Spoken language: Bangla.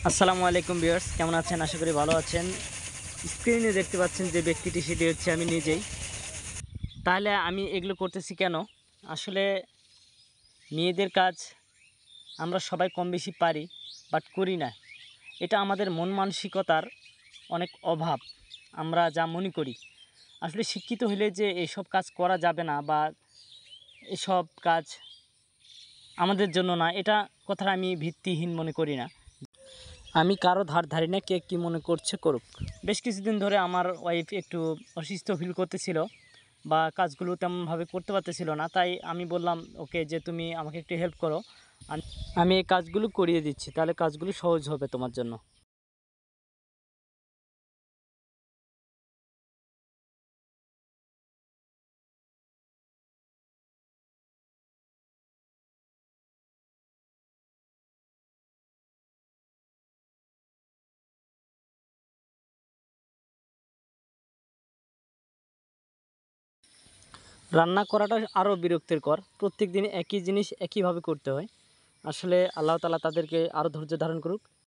আসসালামু আলাইকুম ভিউয়ার্স, কেমন আছেন? আশা করি ভালো আছেন। স্ক্রিনে দেখতে পাচ্ছেন যে ব্যক্তিটি, সেটি হচ্ছে আমি নিজেই। তাহলে আমি এগুলো করতেছি কেন? আসলে মেয়েদের কাজ আমরা সবাই কম বেশি পারি, বাট করি না। এটা আমাদের মন মানসিকতার অনেক অভাব। আমরা যা মনে করি, আসলে শিক্ষিত হলে যে এসব কাজ করা যাবে না বা এসব কাজ আমাদের জন্য না, এটা কথাটা আমি ভিত্তিহীন মনে করি না। আমি কারো ধার ধারি না, কে কী মনে করছে করুক। বেশ কিছুদিন ধরে আমার ওয়াইফ একটু অসুস্থ ফিল করতেছিল বা কাজগুলো তেমনভাবে করতে পারতেছিল না। তাই আমি বললাম ওকে যে তুমি আমাকে একটু হেল্প করো, আমি এই কাজগুলো করিয়ে দিচ্ছি, তাহলে কাজগুলো সহজ হবে তোমার জন্য। রান্না করাটা আরও বিরক্তিকর, প্রত্যেক দিন একই জিনিস একইভাবে করতে হয়। আসলে আল্লাহ তাআলা তাদেরকে আরও ধৈর্য ধারণ করুক।